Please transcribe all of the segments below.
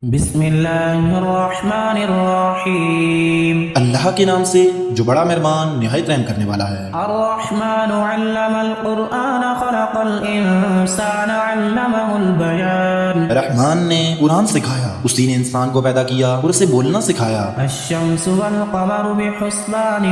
بسم اللہ الرحمن الرحیم۔ اللہ کے نام سے جو بڑا مہربان نہایت رحم کرنے والا ہے۔ الرحمن علم القرآن خلق الانسان علمہ البیان۔ رحمان نے قرآن سکھایا، اسی نے انسان کو پیدا کیا اور اسے بولنا سکھایا۔ الشمس والقمر بحسبان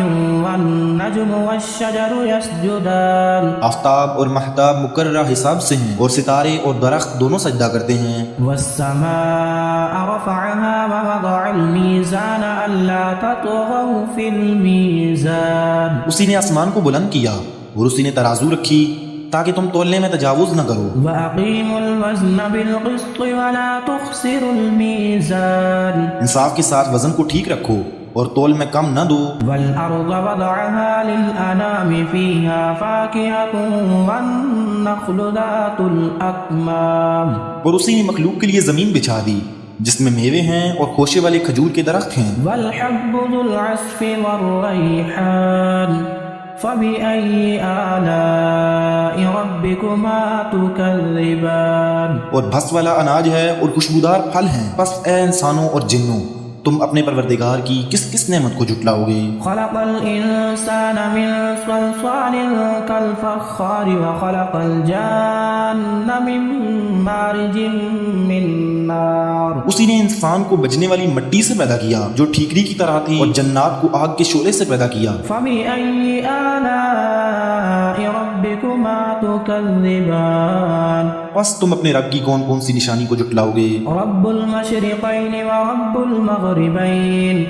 والنجم والشجر يسجدان۔ آفتاب اور مہتاب مقررہ حساب سے ہیں اور ستارے اور درخت دونوں سجدہ کرتے ہیں۔ والسماء رفعها ووضع الميزان ألا تطغوا في الميزان۔ اسی نے آسمان کو بلند کیا اور اسی نے ترازو رکھی تاکہ تم تولنے میں تجاوز نہ کرو۔ وَأَقِيمُوا الْوَزْنَ بِالْقِسْطِ وَلَا تُخْسِرُوا الْمِيزَانَ۔ انصاف کے ساتھ وزن کو ٹھیک رکھو اور تول میں کم نہ دو۔ وَالْأَرْضَ وَضَعَهَا لِلْأَنَامِ فِيهَا فَاكِهَةٌ وَالنَّخْلُ ذَاتُ الْأَكْمَامِ۔ اور اسی نے مخلوق کے لیے زمین بچھا دی جس میں میوے ہیں اور خوشے والے کھجور کے درخت ہیں۔ وَالْحَبُّ ذُو الْعَصْفِ وَالرَّيْحَانُ فَبِأَيِّ آلَاءِ رَبِّكُمَا تُكَذِّبَانِ۔ اور بھس والا اناج ہے اور خوشبودار پھل ہیں، پس اے انسانوں اور جنوں تم اپنے پروردگار کی کس کس نعمت کو جھٹلاؤ گے۔ خلق الانسان من صلصال كالفخار وخلق الجان من مارج من نار۔ اسی نے انسان کو بجنے والی مٹی سے پیدا کیا جو ٹھیکری کی طرح تھی، اور جنات کو آگ کے شعلے سے پیدا کیا۔ فبأي آلاء ربكما تكذبان۔ پس تم اپنے رب کی کون کون سی نشانی کو جھٹلاؤ گے۔ رب المشرقين ورب المغربين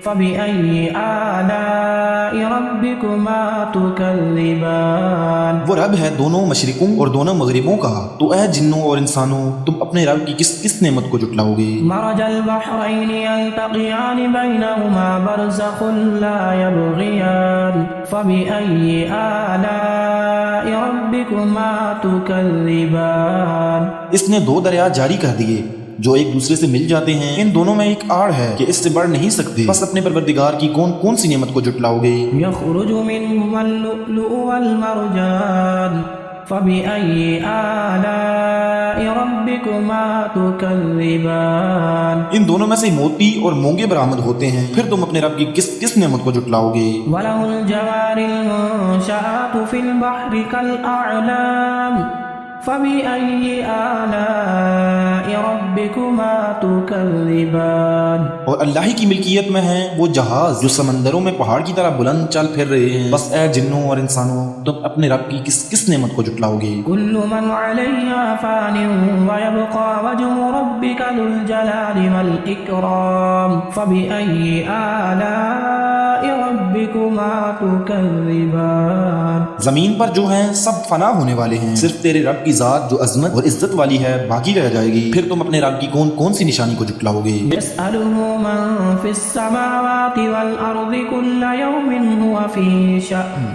فبأي آلاء ربكما تكذبان۔ وہ رب ہے دونوں مشرقوں اور دونوں مغربوں کا، تو اے جنوں اور انسانوں تم اپنے رب کی کس کس نعمت کو جھٹلاؤ گے۔ مرج البحرين يلتقيان بينهما برزخ لا يبغيان فبأي آلاء ربكما تكذبان۔ اس نے دو دریا جاری کر دیے جو ایک دوسرے سے مل جاتے ہیں، ان دونوں میں ایک آڑ ہے کہ اس سے بڑھ نہیں سکتے، بس اپنے پروردگار کی کون کون سی نعمت کو جھٹلاؤ گے۔ يخرج منهما اللؤلؤ والمرجان فبأي آلاء ربكما تكذبان۔ ان دونوں میں سے موتی اور مونگے برآمد ہوتے ہیں، پھر تم اپنے رب کی کس کس نعمت کو جھٹلاؤ گے۔ وله الجوار المنشآت في البحر كالأعلام فبأي آلاء ربكما تكذبان۔ اور اللہ ہی کی ملکیت میں ہیں وہ جہاز جو سمندروں میں پہاڑ کی طرح بلند چل پھر رہے ہیں، بس اے جنوں اور انسانوں تم اپنے رب کی کس کس نعمت کو جھٹلاؤ گے۔ كل من عليها فان ويبقى وجه ربك ذو الجلال والإكرام فبأي آلاء ربكما تكذبان۔ زمین پر جو ہیں سب فنا ہونے والے ہیں، صرف تیرے رب کی ذات جو عظمت اور عزت والی ہے باقی رہ جائے گی، پھر تم اپنے رب کی کون کون سی نشانی کو جھٹلاؤ گے۔ يسأله من في السماوات والأرض كل يوم هو في شأن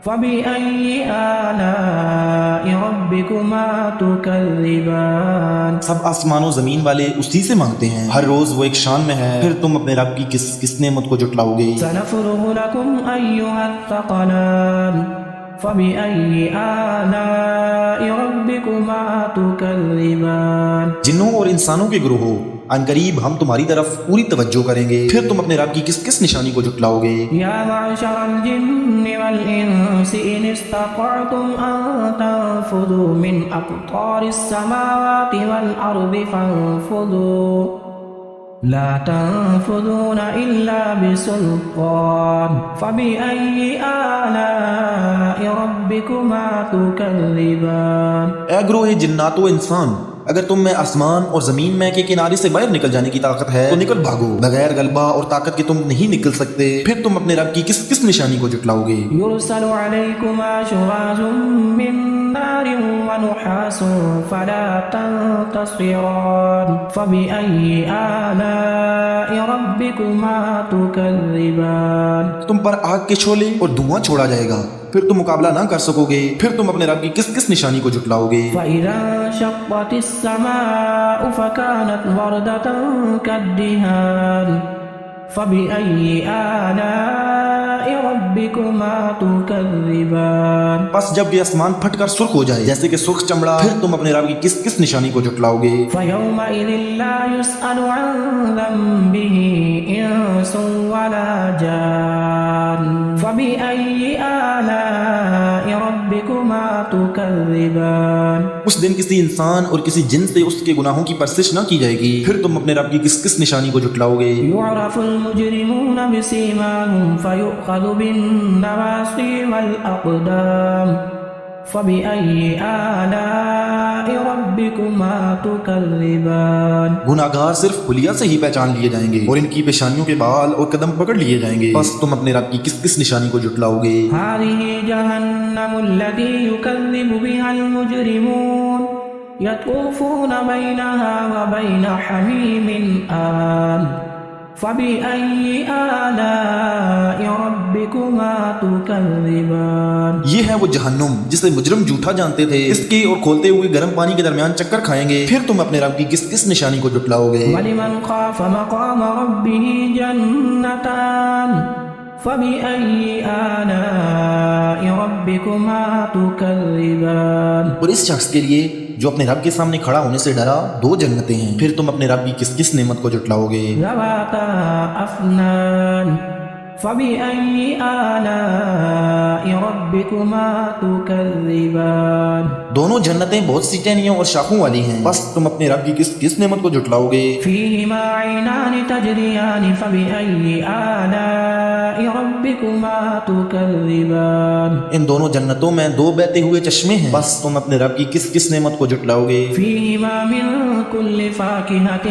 فبأي آلاء ربكما تكذبان۔ سب آسمان و زمین والے اسی سے مانگتے ہیں، ہر روز وہ ایک شان میں ہے، پھر تم اپنے رب کی کس کس نعمت کو جھٹلاؤ گے۔ سنفرغ لكم أيها الثقلان فبأي آلاء ربكما تكذبان۔ جنوں اور انسانوں کے گروہوں عنقریب ہم تمہاری طرف پوری توجہ کریں گے، پھر تم اپنے رب کی کس کس نشانی کو جھٹلاؤ گے۔ يا معشر الجن والإنس إن استطعتم أن تنفذوا من أقطار السماوات والأرض فانفذوا لا تنفذون إلا بسلطان فبأي آلاء ربكما تكذبان۔ اے گروہ جنات و انسان، اگر تم میں آسمان اور زمین میں کے کنارے سے باہر نکل جانے کی طاقت ہے تو نکل بھاگو، بغیر غلبہ اور طاقت کے تم نہیں نکل سکتے، پھر تم اپنے رب کی کس کس نشانی کو جھٹلاؤ گے۔ يرسل عليكما شواظ من نار ونحاس فلا تنتصران فبأي آلاء ربكما تكذبان۔ تم پر آگ کے شعلے اور دھواں چھوڑا جائے گا، پھر تم مقابلہ نہ کر سکو گے، پھر تم اپنے رب کی کس کس نشانی کو جھٹلاؤ گے۔ فإذا انشقت السماء فكانت وردة كالدهان فبأي آلاء ربكما تكذبان بس جب یہ آسمان پھٹ کر سرخ ہو جائے جیسے کہ سرخ چمڑا، پھر تم اپنے رب کی کس کس نشانی کو جھٹلاؤ گے؟ فيومئذ لا يسأل عن ذنبه إنس ولا جان فبأي آلاء ربكما تكذبان اس دن کسی انسان اور کسی جن سے اس کے گناہوں کی پرسش نہ کی جائے گی، پھر تم اپنے رب کی کس کس نشانی کو جھٹلاؤ گے؟ يعرف المجرمون بسيماهم فيؤخذ بالنواصي والأقدام فبأي آلاء ربكما تكذبان گناہگار صرف حلیہ سے ہی پہچان لیے جائیں گے اور ان کی پیشانیوں کے بال اور قدم پکڑ لیے جائیں گے، بس تم اپنے رب کی کس کس نشانی کو جھٹلاؤ گے؟ هذه جهنم التي يكذب بها المجرمون يطوفون بينها وبين حميم آن فبأي آلاء ربكما تكذبان یہ ہے وہ جہنم جسے مجرم جھوٹا جانتے تھے، اس کے اور کھولتے ہوئے گرم پانی کے درمیان چکر کھائیں گے، پھر تم اپنے رب کی کس کس نشانی کو جھٹلاؤ گے؟ ولمن خاف مقام ربه جنتان فبأي آلاء ربكما تكذبان اور اس شخص کے لیے جو اپنے رب کے سامنے کھڑا ہونے سے ڈرا، دو جنتیں ہیں، پھر تم اپنے رب کی کس کس نعمت کو جھٹلاؤ گے؟ ذواتا أفنان فبأي آلاء ربكما تكذبان دونوں جنتیں بہت سی ٹہنیوں اور شاخوں والی ہیں، بس تم اپنے رب کی کس کس نعمت کو جھٹلاؤ گے؟ فيهما عينان تجريان فبأي آلاء ربكما تكذبان ان دونوں جنتوں میں دو بہتے ہوئے چشمے ہیں، بس تم اپنے رب کی کس کس نعمت کو جھٹلاؤ گے؟ فيهما من كل فاكهة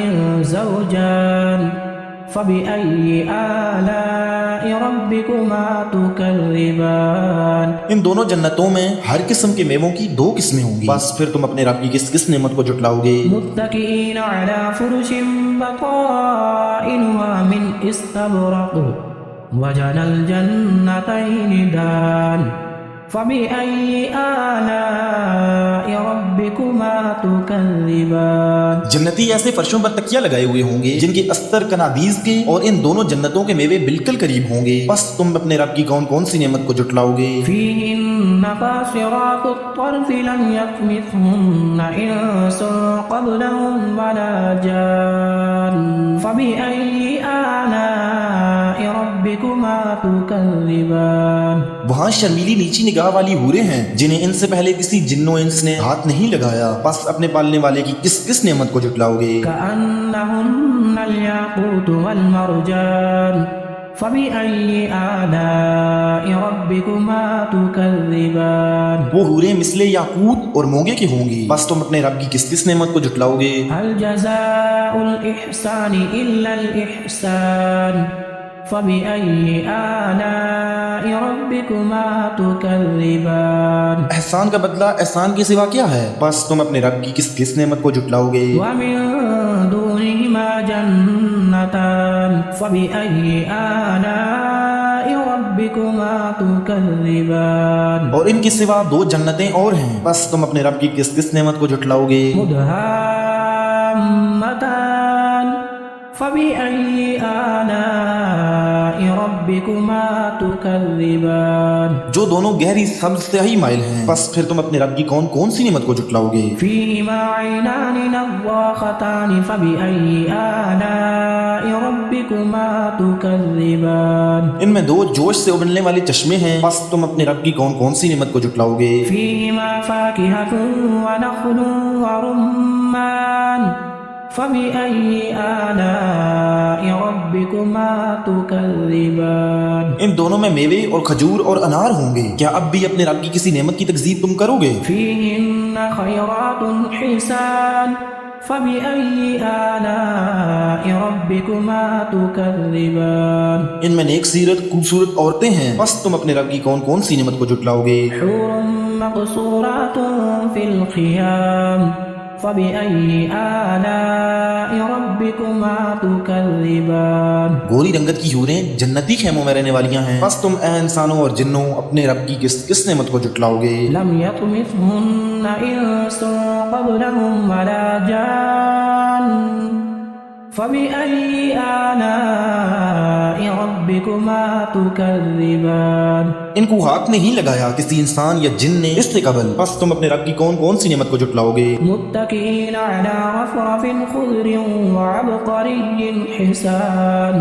زوجان فبأي آلاء ربكما تكذبان ان دونوں جنتوں میں ہر قسم کے میووں کی دو قسمیں ہوں گی، بس پھر تم اپنے رب کی کس کس نعمت کو جھٹلاؤ گے؟ متكئين على فرش بطائنها من استبرق وجنى الجنتين دان فبأي آلاء ربكما تكذبان جنتی ایسے فرشوں پر تکیہ لگائے ہوئے ہوں گے جن کے استر کنادیز کے اور ان دونوں جنتوں کے میوے بالکل قریب ہوں گے، بس تم اپنے رب کی کون کون سی نعمت کو جھٹلاؤ گے؟ فيهن قاصرات الطرف لم يطمثهن إنس قبلهم ولا جان فبأي آلاء ربكما تكذبان وہاں شرمیلی نیچی نگاہ والی حوریں ہیں جنہیں ان سے پہلے کسی جن و انس نے ہاتھ نہیں لگایا، بس اپنے پالنے والے کی کس کس نعمت کو جھٹلاؤ گے؟ كأنهن الياقوت والمرجان فبأي آلاء ربكما تكذبان وہ حوریں مثل یاقوت اور مونگے کی ہوں گی، بس تم اپنے رب کی کس کس نعمت کو جھٹلاؤ گے؟ هل جزاء الإحسان إلا الإحسان فبأي آلاء ربكما تكذبان احسان کا بدلہ احسان کے سوا کیا ہے، بس تم اپنے رب کی کس کس نعمت کو جھٹلاؤ گے؟ ومن دونهما جنتان فبأي آلاء ربكما تكذبان اور ان کے سوا دو جنتیں اور ہیں، بس تم اپنے رب کی کس کس نعمت کو جھٹلاؤ گے؟ مدهامتان فبأي آلاء ربكما تكذبان جو دونوں گہری سبز سیاہی مائل ہیں، بس پھر تم اپنے رب کی کون کون سی نعمت کو جھٹلاؤ گے؟ فيهما عينان نضاختان فبأي آلاء ربكما تكذبان ان میں دو جوش سے ابلنے والے چشمے ہیں، بس تم اپنے رب کی کون کون سی نعمت کو جھٹلاؤ گے؟ فيهما فاكهة ونخل ورمان فبأي آلاء ربكما تكذبان ان دونوں میں میوے اور کھجور اور انار ہوں گے، کیا اب بھی اپنے رب کی کسی نعمت کی تکذیب تم کرو گے؟ فيهن خيرات حسان فبأي آلاء ربكما تكذبان ان میں نیک سیرت خوبصورت عورتیں ہیں، بس تم اپنے رب کی کون کون سی نعمت کو جھٹلاؤ گے؟ حور مقصورات في الخيام فبأي آلاء ربكما تكذبان گوری رنگت کی حوریں جنتی خیموں میں رہنے والیاں ہیں، بس تم اے انسانوں اور جنوں اپنے رب کی کس کس نعمت کو جھٹلاؤ گے؟ لم يطمثهن إنس قبلهم ولا جان فبأي آلاء ربكما تكذبان ان کو ہاتھ نہیں لگایا کسی انسان یا جن نے اس سے قبل، پس تم اپنے رب کی کون کون سی نعمت کو جھٹلاؤ گے؟ متكئين على رفرف خضر وعبقري حسان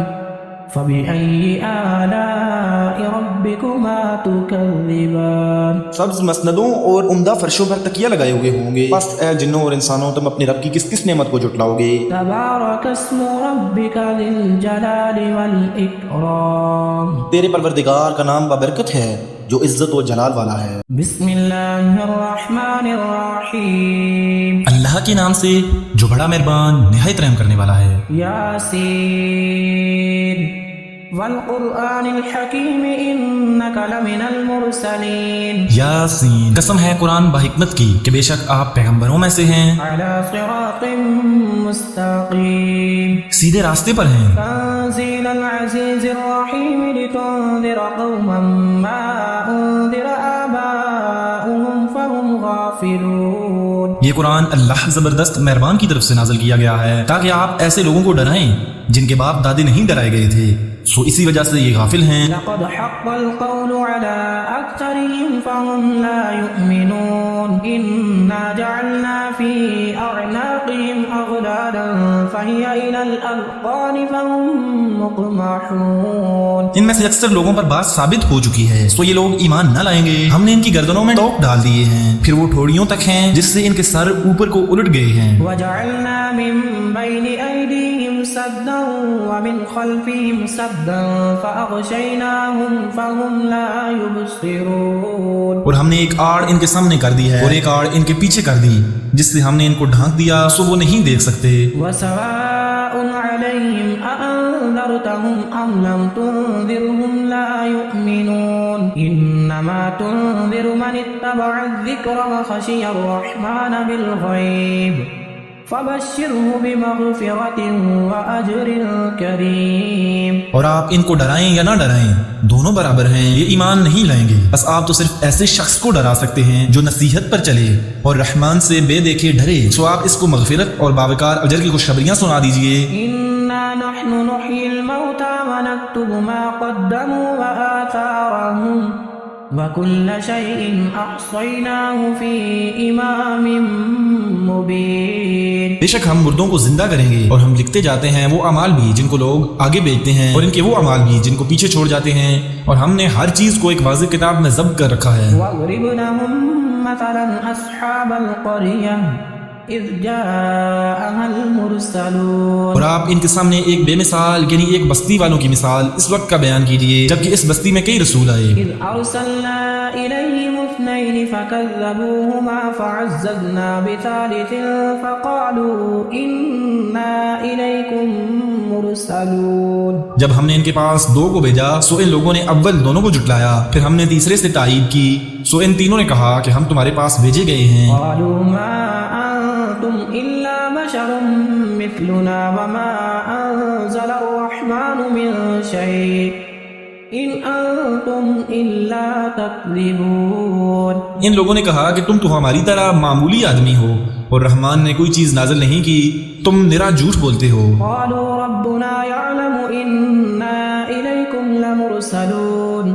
فبأي آلاء ربكما تكذبان سبز مسندوں اور عمدہ فرشوں پر تکیہ لگائے ہوئے ہوں گے، پس اے جنوں اور انسانوں تم اپنے رب کی کس کس نعمت کو جھٹلاؤ گے؟ تبارك اسم ربك ذي الجلال والإكرام تیرے پروردگار کا نام بابرکت ہے جو عزت و جلال والا ہے۔ بسم اللہ الرحمن الرحیم اللہ کے نام سے جو بڑا مہربان نہایت رحم کرنے والا ہے۔ یاسین والقرآن الحکیم انک لمن المرسلین یاسین، قسم ہے قرآن بحکمت کی کہ بے شک آپ پیغمبروں میں سے ہیں، علی صراط مستقیم سیدھے راستے پر ہیں۔ تنزیل العزیز الرحیم لتنذر قوما ما انذر آباؤهم فهم غافلون یہ قرآن اللہ زبردست مہربان کی طرف سے نازل کیا گیا ہے تاکہ آپ ایسے لوگوں کو ڈرائیں جن کے باپ دادے نہیں ڈرائے گئے تھے، سو اسی وجہ سے یہ غافل ہیں۔ لقد حق القول على أكثرهم فهم لا يؤمنون إنا جعلنا في أعناقهم أغلالا فهي إلى الأذقان فهم مقمحون ان میں سے اکثر لوگوں پر بات ثابت ہو چکی ہے، سو یہ لوگ ایمان نہ لائیں گے۔ ہم نے ان کی گردنوں میں ٹوک ڈال دیے ہیں، پھر وہ ٹھوڑیوں تک ہیں جس سے ان کے سر اوپر کو الٹ گئے ہیں۔ وجعلنا من بين أيديهم سدا ومن خلفهم سدا فأغشيناهم فهم لا يبصرون اور ہم نے ایک آڑ ان کے سامنے کر دی ہے اور ایک آڑ ان کے پیچھے کر دی جس سے ہم نے ان کو ڈھانک دیا سو وہ نہیں دیکھ سکتے۔ وسواء عليهم أأنذرتهم أم لم تنذرهم لا يؤمنون إنما تنذر من اتبع الذكر وخشي الرحمن بالغيب فبشره بمغفرة وأجر كريم۔ اور آپ ان کو ڈرائیں یا نہ ڈرائیں دونوں برابر ہیں، یہ ایمان نہیں لائیں گے، بس آپ تو صرف ایسے شخص کو ڈرا سکتے ہیں جو نصیحت پر چلے اور رحمان سے بے دیکھے ڈرے، سو آپ اس کو مغفرت اور باوقار اجر کی خوشخبریاں سنا دیجئے۔ إنا نحن نحيي الموتى ونكتب ما قدموا وآثارهم وكل شيء أحصيناه في إمام مبين۔ بے شک ہم مردوں کو زندہ کریں گے اور ہم لکھتے جاتے ہیں وہ اعمال بھی جن کو لوگ آگے بیچتے ہیں اور ان کے وہ اعمال بھی جن کو پیچھے چھوڑ جاتے ہیں، اور ہم نے ہر چیز کو ایک واضح کتاب میں ضبط کر رکھا ہے۔ واضرب لهم مثلا أصحاب القرية إذ جاءها المرسلون۔ اور آپ ان کے سامنے ایک بے مثال یعنی ایک بستی والوں کی مثال اس وقت کا بیان کیجئے جبکہ اس بستی میں کئی رسول آئے۔ إذ أرسلنا إليهم اثنين فكذبوهما فعززنا بثالث فقالوا إنا إليكم مرسلون۔ جب ہم نے ان کے پاس دو کو بھیجا سو ان لوگوں نے اول دونوں کو جھٹلایا، پھر ہم نے تیسرے سے تائید کی، سو ان تینوں نے کہا کہ ہم تمہارے پاس بھیجے گئے ہیں۔ قالوا ما أنتم إلا بشر مثلنا وما أنزل الرحمن من شيء إن أنتم إلا تكذبون۔ ان لوگوں نے کہا کہ تم تو ہماری طرح معمولی آدمی ہو اور رحمان نے کوئی چیز نازل نہیں کی، تم نرا جھوٹ بولتے ہو۔ قالوا ربنا يعلم إنا إليكم لمرسلون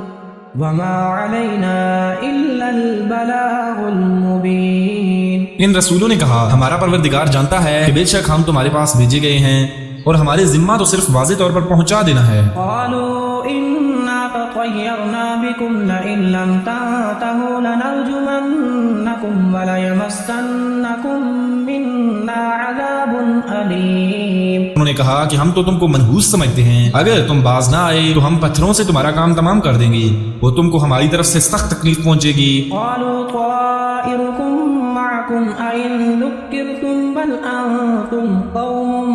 وما علينا إلا البلاغ المبين۔ ان رسولوں نے کہا ہمارا پروردگار جانتا ہے کہ بے شک ہم تمہارے پاس بھیجے گئے ہیں اور ہمارے ذمہ تو صرف واضح طور پر پہنچا دینا ہے۔ قالوا إنا تطيرنا بكم لئن لم تنتهوا لنرجمنكم وليمسنكم منا عذاب أليم۔ انہوں نے کہا کہ ہم تو تم کو منحوس سمجھتے ہیں، اگر تم باز نہ آئے تو ہم پتھروں سے تمہارا کام تمام کر دیں گے، وہ تم کو ہماری طرف سے سخت تکلیف پہنچے گی۔ قالوا طائركم معكم أئن ذكرتم بل أنتم قوم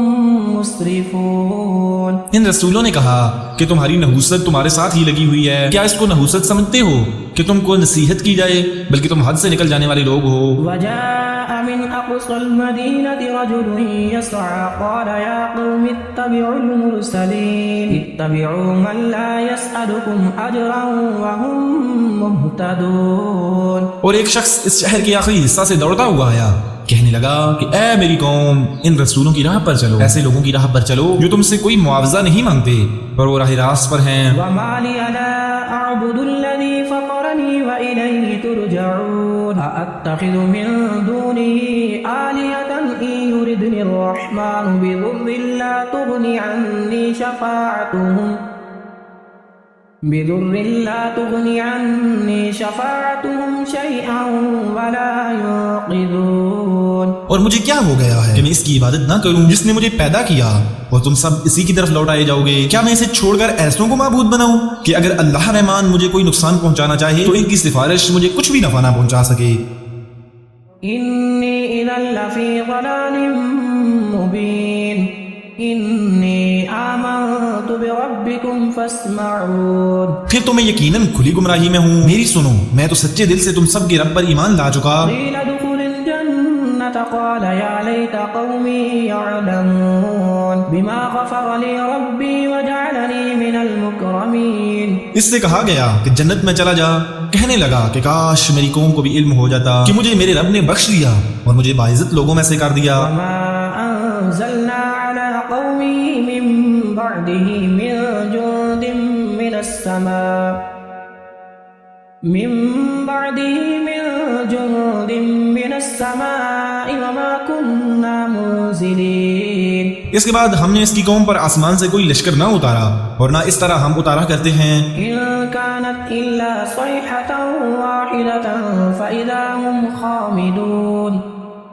مسرفون۔ ان رسولوں نے کہا کہ تمہاری نحوست تمہارے ساتھ ہی لگی ہوئی ہے، کیا اس کو نحوست سمجھتے ہو کہ تم کو نصیحت کی جائے، بلکہ تم حد سے نکل جانے والے لوگ ہو۔ وجاء من أقصى المدينة رجل يسعى قال يا قوم اتبعوا المرسلين اتبعوا من لا يسألكم أجرا وهم مهتدون۔ اور ایک شخص اس شہر کے آخری حصہ سے دوڑتا ہوا آیا کہنے لگا کہ اے میری قوم، ان رسولوں کی راہ پر چلو، ایسے لوگوں کی راہ پر چلو جو تم سے کوئی معاوضہ نہیں مانگتے اور وہ راہ راست پر ہیں۔ وما لي لا أعبد الذي فطرني وإليه ترجعون أأتخذ من دونه آلهة إن يردني الرحمن بضر لا تغني عني شفاعتهم شيئا ولا ينقذون۔ اور مجھے کیا ہو گیا ہے کہ میں اس کی عبادت نہ کروں جس نے مجھے پیدا کیا، اور تم سب اسی کی طرف لوٹائے جاؤ گے؟ کیا میں اسے چھوڑ کر ایسوں کو معبود بناؤں کہ اگر اللہ رحمان مجھے کوئی نقصان پہنچانا چاہے تو ان کی سفارش مجھے کچھ بھی نفع نہ پہنچا سکے؟ إني إذا لفي ضلال مبين إني آمنت بربكم فاسمعون۔ پھر تو میں یقیناً کھلی گمراہی میں ہوں، میری سنو، میں تو سچے دل سے تم سب کے رب پر ایمان لا چکا۔ قيل ادخل الجنة قال يا ليت قومي يعلمون بما غفر لي ربي وجعلني من المكرمين۔ اس سے کہا گیا کہ جنت میں چلا جا، کہنے لگا کہ کاش میری قوم کو بھی علم ہو جاتا کہ مجھے میرے رب نے بخش دیا اور مجھے باعزت لوگوں میں سے کر دیا۔ وما أنزلنا على قومه من بعده من جند من السماء وما كنا منزلين۔ اس کے بعد ہم نے اس کی قوم پر آسمان سے کوئی لشکر نہ اتارا اور نہ اس طرح ہم اتارا کرتے ہیں۔ إن كانت إلا صيحة واحدة فإذا هم خامدون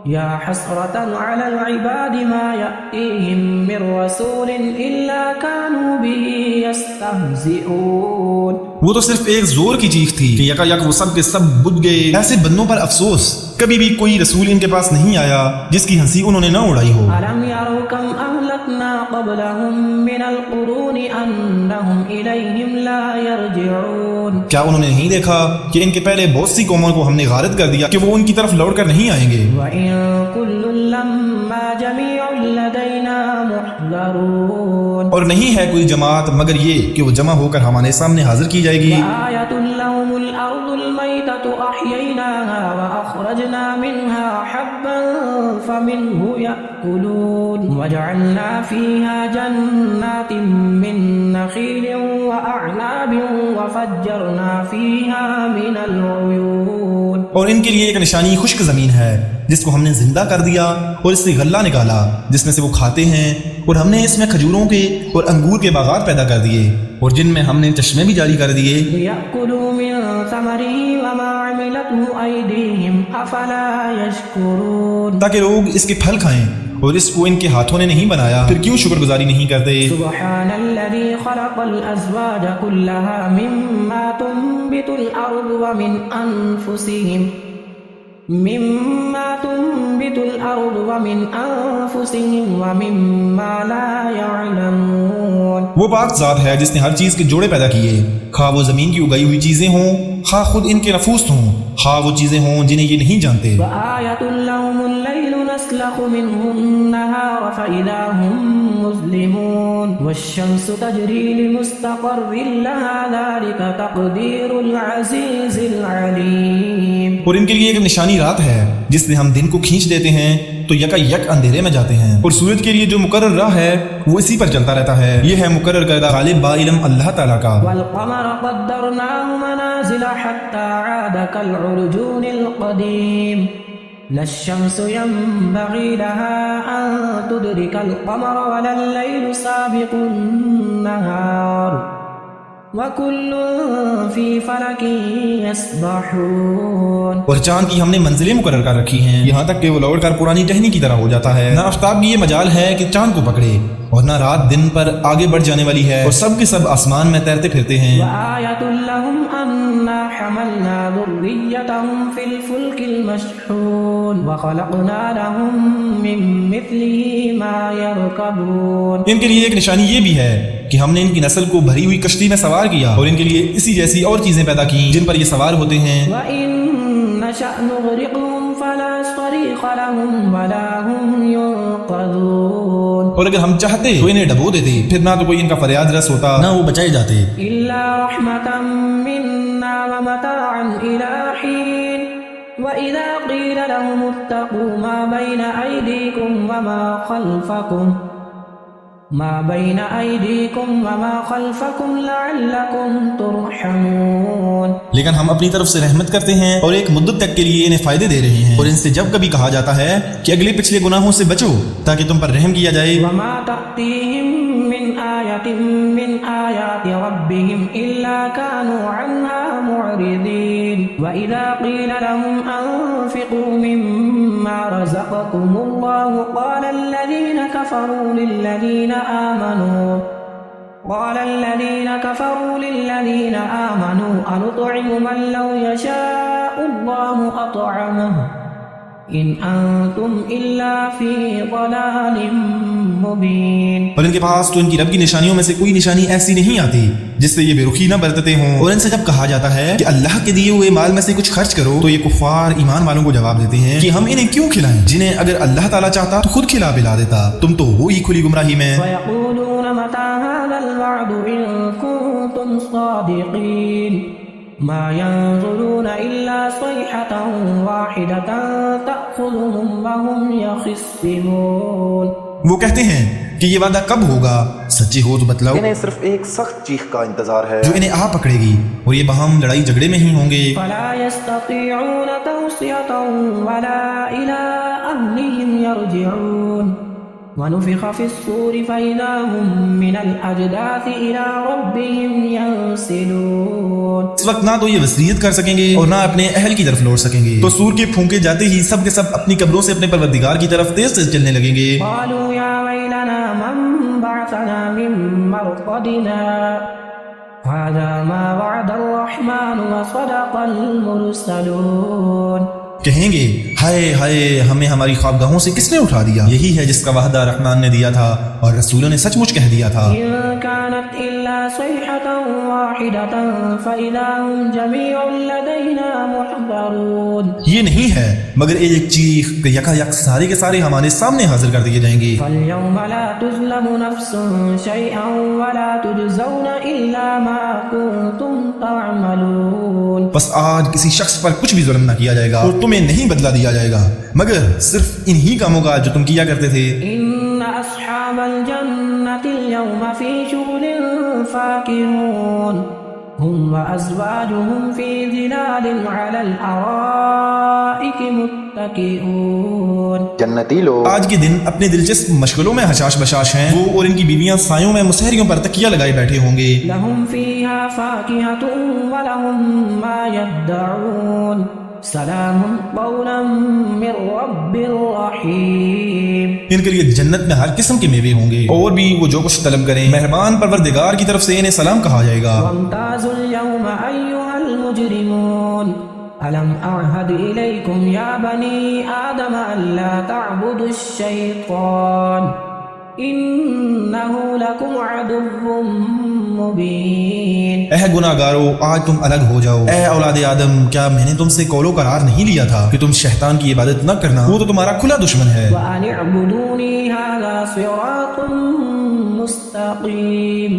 يا حسرة على العباد ما يأتيهم من رسول إلا كانوا به يستهزئون۔ وہ تو صرف ایک زور کی چیخ تھی کہ یکا یک وہ سب کے سب بجھ گئے۔ ایسے بندوں پر افسوس، کبھی بھی کوئی رسول ان کے پاس نہیں آیا جس کی ہنسی انہوں نے نہ اڑائی ہو۔ ألم يروا كم أهلكنا قبلهم من القرون أنهم إليهم لا يرجعون۔ کیا انہوں نے نہیں دیکھا کہ ان کے پہلے بہت سی قوموں کو ہم نے غارت کر دیا کہ وہ ان کی طرف لوٹ کر نہیں آئیں گے۔ وإن كل لما جميع لدينا محضرون۔ اور نہیں ہے کوئی جماعت مگر یہ کہ وہ جمع ہو کر ہمارے سامنے حاضر کی جائے گی۔ وآية لهم الأرض الميتة أحييناها وأخرجنا منها حبا فمنه يأكلون وجعلنا فيها جنات من نخيل وأعناب وفجرنا فيها من العيون۔ اور ان کے لیے ایک نشانی خشک زمین ہے جس کو ہم نے زندہ کر دیا اور اس سے غلہ نکالا جس میں سے وہ کھاتے ہیں، اور ہم نے اس میں کھجوروں کے اور انگور کے باغات پیدا کر دیے اور جن میں ہم نے چشمے بھی جاری کر دیے۔ ليأكلوا من ثمره وما عملته أيديهم أفلا يشكرون۔ تاکہ لوگ اس کے پھل کھائیں، اور اس کو ان کے ہاتھوں نے نہیں بنایا، پھر کیوں شکر گزاری نہیں کرتے؟ سبحان الذي خلق الأزواج كلها مما تنبت الأرض ومن أنفسهم ومما لا يعلمون۔ وہ پاک ذات ہے جس نے ہر چیز کے جوڑے پیدا کیے، خواہ وہ زمین کی اگائی ہوئی چیزیں ہوں، خواہ خود ان کے نفوس ہوں، خواہ وہ چیزیں ہوں جنہیں یہ نہیں جانتے۔ وآية لهم الليل نسلخ منه النهار فإذا هم مظلمون والشمس تجري لمستقر لها ذلك تقدير العزيز العليم۔ اور ان کے لیے ایک نشانی رات ہے جس میں ہم دن کو کھینچ دیتے ہیں تو یکا یک اندھیرے میں جاتے ہیں، اور سورج کے لیے جو مقرر راہ ہے وہ اسی پر چلتا رہتا ہے۔ یہ ہے مقرر کردہ غالب با علم اللہ تعالیٰ کا۔ والقمر قدرناه منازل حتى عاد كالعرجون القديم لا الشمس ينبغي لها أن تدرك القمر ولا الليل سابق النهار وَكُلٌّ فِي فَلَكٍ يَسْبَحُونَ۔ اور چاند کی ہم نے منزلیں مقرر کر رکھی ہیں یہاں تک کہ وہ لوٹ کر پرانی ٹہنی کی طرح ہو جاتا ہے۔ نہ آفتاب کی یہ مجال ہے کہ چاند کو پکڑے، اور نہ رات دن پر آگے بڑھ جانے والی ہے، اور سب کے سب آسمان میں تیرتے پھرتے ہیں۔ وَآيَةٌ لَهُمْ أَنَّا حَمَلْنَا ذُرِّيَّتَهُمْ فِي الْفُلْكِ الْمَشْحُونِ وَخَلَقْنَا لَهُم مِّن مِّثْلِهِ مَا يَرْكَبُونَ۔ ان کے لیے ایک نشانی یہ بھی ہے کہ ہم نے ان کی نسل کو بھری ہوئی کشتی میں سوار کیا، اور ان کے لیے اسی جیسی اور چیزیں پیدا کی جن پر یہ سوار ہوتے ہیں۔ وَإِن نَّشَأْ نُغْرِقْهُمْ فَلَا صَرِيخَ لَهُمْ وَلَا هُمْ يُنقَذُونَ۔ اور اگر ہم چاہتے تو انہیں ڈبو دیتے، پھر نہ تو کوئی ان کا فریاد رس ہوتا نہ وہ بچائے جاتے۔ إِلَّا رَحْمَةً مِّنَّا وَمَتَاعًا إِلَىٰ حِينٍ وَإِذَا قِيلَ لَهُمُ اتَّقُوا مَا بَيْنَ أَيْدِيكُمْ وَمَا خَلْفَكُمْ لَعَلَّكُمْ تُرْحَمُونَ. لیکن ہم اپنی طرف سے رحمت کرتے ہیں اور ایک مدت تک کے لیے انہیں فائدے دے رہے ہیں، اور ان سے جب کبھی کہا جاتا ہے کہ اگلے پچھلے گناہوں سے بچو تاکہ تم پر رحم کیا جائے، وَمَا تَأْتِيهِم مِّنْ آيَةٍ مِّنْ آيَاتِ رَبِّهِمْ إِلَّا كَانُوا عَنْهَا مُعْرِضِينَ. وَإِذَا قِيلَ لَهُمْ أَنفِقُوا مِمَّا رَزَقَكُمُ اللَّهُ قَالَ الَّذِينَ كَفَرُوا لِلَّذِينَ آمَنُوا أَنُطْعِمُ مَن لَّوْ يَشَاءُ اللَّهُ أَطْعَمَهُ إِنْ أَنتُمْ إِلَّا فِي ضَلَالٍ مُبِينٍ. اور ان کے پاس تو ان کی رب کی نشانیوں میں سے کوئی نشانی ایسی نہیں آتی جس سے یہ بے رخی نہ برتتے ہوں. اور ان سے جب کہا جاتا ہے کہ اللہ کے دیے ہوئے مال میں سے کچھ خرچ کرو تو یہ کفار ایمان والوں کو جواب دیتے ہیں کہ ہم انہیں کیوں کھلائیں جنہیں اگر اللہ تعالیٰ چاہتا تو خود کھلا پلا دیتا، تم تو وہی کھلی گمراہی میں. وَيَقُولُونَ مَتَىٰ هَٰذَا الْوَعْدُ إِن كُنتُمْ صَادِقِينَ مَا يَنظُرُونَ إِلَّا صَيْحَةً وَاحِدَةً تَأْخُذُهُمْ وَهُمْ يَخِصِّمُونَ. وہ کہتے ہیں کہ یہ وعدہ کب ہوگا، سچے ہو تو بتلاؤ. انہیں صرف ایک سخت چیخ کا انتظار ہے جو انہیں آ پکڑے گی اور یہ باہم لڑائی جھگڑے میں ہی ہوں گے. فَلَا يَسْتَطِيعُونَ تَوْصِيَةً وَلَا إِلَىٰ أَهْلِهِمْ يَرْجِعُونَ. وَنُفِخَ فِي الصُّورِ فَإِذَا هُم مِّنَ الْأَجْدَاثِ إِلَىٰ رَبِّهِمْ يَنسِلُونَ. اس وقت نہ تو یہ وصیت کر سکیں گے اور نہ اپنے اہل کی طرف لوٹ سکیں گے، تو سور کے پھونکے جاتے ہی سب کے سب اپنی قبروں سے اپنے پروردگار کی طرف تیز تیز چلنے لگیں گے. قَالُوا يَا وَيْلَنَا مَن بَعَثَنَا مِن مَّرْقَدِنَا هَٰذَا مَا وَعَدَ الرَّحْمَٰنُ وَصَدَقَ الْمُرْسَلُونَ. کہیں گے ہائے ہائے ہمیں ہماری خوابگاہوں سے کس نے اٹھا دیا، یہی ہے جس کا وعدہ رحمان نے دیا تھا اور رسولوں نے سچ مچ کہہ دیا تھا. إِن كَانَتْ إِلَّا صَيْحَةً وَاحِدَةً فَإِذَا هُمْ جَمِيعٌ لَّدَيْنَا مُحْضَرُونَ. یہ نہیں ہے مگر ایک چیخ کہ یکا یک سارے کے سارے ہمارے سامنے حاضر کر دیے جائیں گے. فَالْيَوْمَ لَا تُظْلَمُ نَفْسٌ شَيْئًا وَلَا تُجْزَوْنَ إِلَّا مَا كُنتُمْ تَعْمَلُونَ. بس آج کسی شخص پر کچھ بھی ظلم نہ کیا جائے گا اور تمہیں نہیں بدلہ دیا جائے گا مگر صرف انہی کاموں کا جو تم کیا کرتے تھے. إِنَّ أَصْحَابَ الْجَنَّةِ الْيَوْمَ فِي شُغُلٍ فَاكِهُونَ هُمْ وَأَزْوَاجُهُمْ فِي ظِلَالٍ عَلَى الْأَرَائِكِ مُتَّكِئُونَ. جنتی لوگ آج کے دن اپنے دلچسپ مشغلوں میں حشاش بشاش ہیں، وہ اور ان کی بیویاں سایوں میں مسہریوں پر تکیہ لگائے بیٹھے ہوں گے. لَهُمْ فِيهَا فَاكِهَةٌ وَلَهُمْ مَا يَدَّعُونَ. سلام قولا من رب رحیم. ان کے لیے جنت میں ہر قسم کے میوے ہوں گے اور بھی وہ جو کچھ طلب کریں مہربان پروردگار کی طرف سے انہیں سلام کہا جائے گا. وامتازوا اليوم أيها المجرمون ألم أعهد إليكم يا بني آدم ألا تعبدوا الشيطان إنه لكم عدو مبين. اے گناہگارو آج تم الگ ہو جاؤ. اے اولاد آدم کیا میں نے تم سے قول و قرار نہیں لیا تھا کہ تم شیطان کی عبادت نہ کرنا، وہ تو تمہارا کھلا دشمن ہے. وأن اعبدوني هذا صراط مستقيم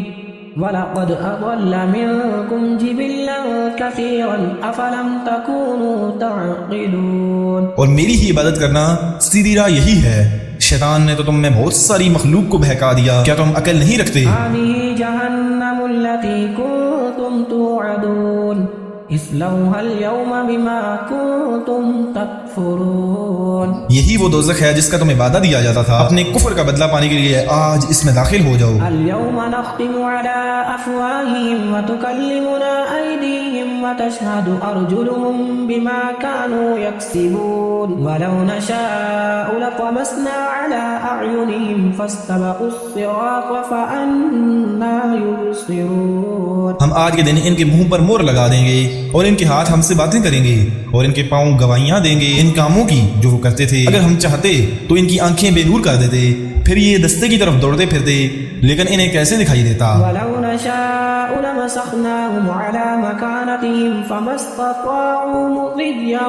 وَلَقَدْ أَضَلَّ مِنْكُمْ جِبِلًّا كَثِيرًا أَفَلَمْ تَكُونُوا تَعْقِلُونَ. اور میری ہی عبادت کرنا سیدھی راہ یہی ہے. شیطان نے تو تم میں بہت ساری مخلوق کو بہکا دیا، کیا تم عقل نہیں رکھتے؟ هَذِهِ جَهَنَّمُ الَّتِي كُنْتُمْ تُوعَدُونَ اصْلَوْهَا الْيَوْمَ بِمَا كُنْتُمْ تَكْفُرُونَ. یہی وہ دوزخ ہے جس کا تمہیں وعدہ دیا جاتا تھا اپنے کفر کا بدلہ پانے کے لیے. آج اس میں داخل ہو جاؤ. الْيَوْمَ نَخْتِمُ عَلَىٰ أَفْوَاهِهِمْ وَتُكَلِّمُنَا أَيْدِيهِمْ وَتَشْهَدُ أَرْجُلُهُم بِمَا كَانُوا يَكْسِبُونَ. وَلَوْ نَشَاءُ لَطَمَسْنَا عَلَىٰ أَعْيُنِهِمْ فَاسْتَبَقُوا الصِّرَاطَ فَأَنَّىٰ يُبْصِرُونَ. ہم آج کے دن ان کے منہ پر مور لگا دیں گے اور ان کے ہاتھ ہم سے باتیں کریں گے اور ان کے پاؤں گواہیاں دیں گے ان کاموں کی جو وہ کرتے تھے. اگر ہم چاہتے تو ان کی آنکھیں بے نور کر دیتے، پھر یہ دستے کی طرف دوڑتے پھرتے، لیکن انہیں کیسے دکھائی دیتا. وَلَوْ نَشَاءُ لَمَسَخْنَاهُمْ عَلَىٰ مَكَانَتِهِمْ فَمَا اسْتَطَاعُوا مُضِيًّا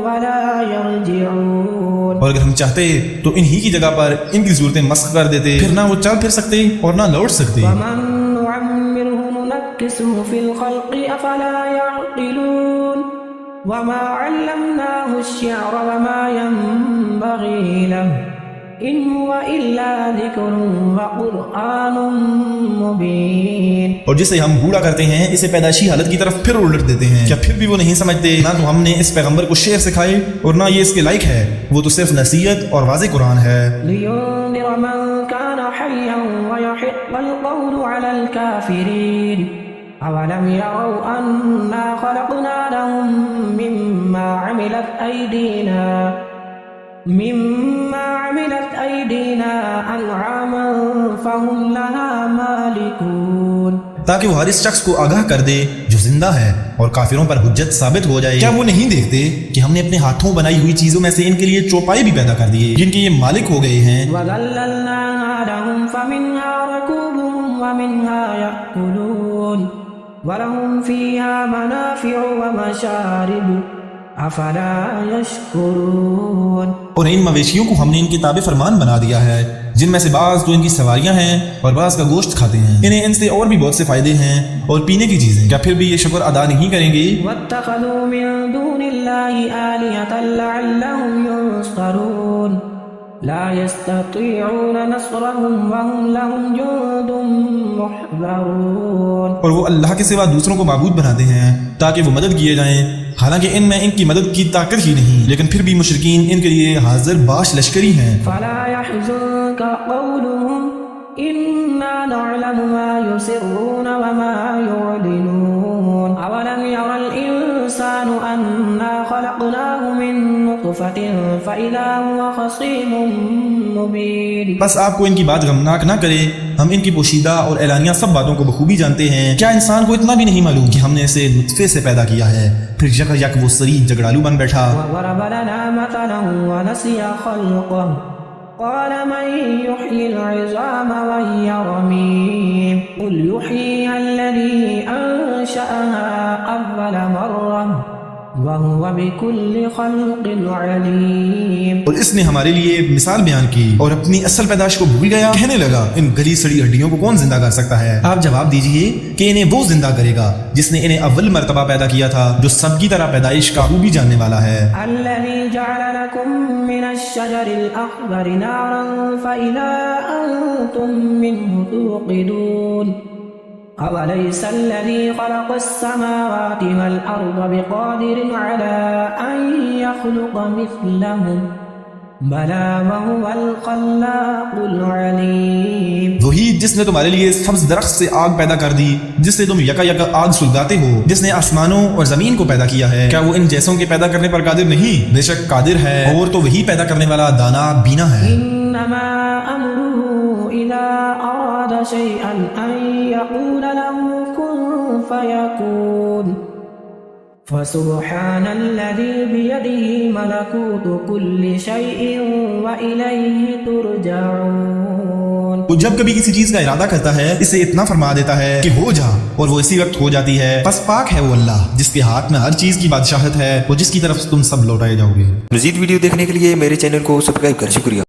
وَلَا يَرْجِعُونَ. اور اگر ہم چاہتے تو انہی کی جگہ پر ان کی صورتیں مسخ کر دیتے، پھر نہ وہ چل پھر سکتے اور نہ لوٹ سکتے. وَمَن نُعَمِّرْهُ نُنَكِّسْهُ فِي الْخَلْقِ أَفَلَا يَعْقِلُونَ. وما علمناه الشعر وما ينبغي له إن هو إلا ذكر وقرآن مبين. اور جسے ہم بوڑھا کرتے ہیں اسے پیدائشی حالت کی طرف پھر الٹ دیتے ہیں. کیا پھر بھی وہ نہیں سمجھتے؟ نہ تو ہم نے اس پیغمبر کو شعر سکھائے اور نہ یہ اس کے لائق ہے. وہ تو صرف نصیحت اور واضح قرآن ہے. لينذر من كان حيا ويحق القول على الكافرين أولم يروا أنا خلقنا لهم مما عملت أيدينا أنعاما فهم لها مالكون. تاکہ وہ ہر اس شخص کو آگاہ کر دے جو زندہ ہے اور کافروں پر حجت ثابت ہو جائے. کیا وہ نہیں دیکھتے کہ ہم نے اپنے ہاتھوں بنائی ہوئی چیزوں میں سے ان کے لیے چوپائے بھی پیدا کر دیے جن کے یہ مالک ہو گئے ہیں. وَذَلَّلْنَاهَا لَهُمْ فَمِنْهَا رَكُوبُهُمْ وَمِنْهَا يَأْكُلُونَ وَلَهُمْ فِيهَا مَنَافِعُ وَمَشَارِبُ أَفَلَا يَشْكُرُونَ. اور ان مویشیوں کو ہم نے ان کے تابع فرمان بنا دیا ہے جن میں سے بعض تو ان کی سواریاں ہیں اور بعض کا گوشت کھاتے ہیں. انہیں ان سے اور بھی بہت سے فائدے ہیں اور پینے کی چیزیں. کیا پھر بھی یہ شکر ادا نہیں کریں گے؟ وَاتَّخَذُوا مِن دُونِ اللَّهِ آلِهَةً لَعَلَّهُمْ يُنصَرُونَ لا يستطيعون نصرهم وهم لهم جند محضرون. اور وہ اللہ کے سوا دوسروں کو معبود بناتے ہیں تاکہ وہ مدد کیے جائیں حالانکہ ان میں ان کی مدد کی طاقت ہی نہیں. لیکن پھر بھی مشرکین ان کے لیے حاضر باش لشکری ہیں. فلا يحزنك قولهم إنا نعلم ما يسرون وما يعلنون أولم يرى الإنسان أنا خلقناه من نطفة فإذا هو خصيم مبين. بس آپ کو ان کی بات غمناک نہ کرے. ہم ان کی پوشیدہ اور اعلانیہ سب باتوں کو بخوبی جانتے ہیں. کیا انسان کو اتنا بھی نہیں معلوم کہ ہم نے اسے نطفے سے پیدا کیا ہے پھر یک یک وہ صریح جگڑالو بن بیٹھا. وضرب لنا مثلا ونسي خلقه قال من يحيي العظام وهي رميم قل يحييها الذي أنشأها أول مرة وهو بكل خلق عليم. اور اس نے ہمارے لیے مثال بیان کی اور اپنی اصل پیدائش کو بھول گیا. کہنے لگا ان گلی سڑی ہڈیوں کو کون زندہ کر سکتا ہے؟ آپ جواب دیجئے کہ انہیں وہ زندہ کرے گا جس نے انہیں اول مرتبہ پیدا کیا تھا جو سب کی طرح پیدائش کا خوبی جاننے والا ہے. الذي جعل لكم من الشجر الأخضر نارا فإذا أنتم منه توقدون أوليس الذي خلق السماوات والأرض بقادر على أن يخلق مثلهم بلى وهو الخلاق العليم. وہی جس نے تمہارے لیے سبز درخت سے آگ پیدا کر دی جس سے تم یکا یکا آگ سلگاتے ہو. جس نے آسمانوں اور زمین کو پیدا کیا ہے کیا وہ ان جیسوں کے پیدا کرنے پر قادر نہیں؟ بے شک قادر ہے اور تو وہی پیدا کرنے والا دانا بینا ہے. إنما أمره إذا أراد شيئا أن يقول له كن فيكون فسبحان الذي بيده ملكوت كل شيء وإليه ترجعون. وہ جب کبھی کسی چیز کا ارادہ کرتا ہے اسے اتنا فرما دیتا ہے کہ ہو جا اور وہ اسی وقت ہو جاتی ہے. بس پاک ہے وہ اللہ جس کے ہاتھ میں ہر چیز کی بادشاہت ہے وہ جس کی طرف تم سب لوٹائے جاؤ گے. مزید ویڈیو دیکھنے کے لیے میرے چینل کو سبسکرائب کریں. شکریہ.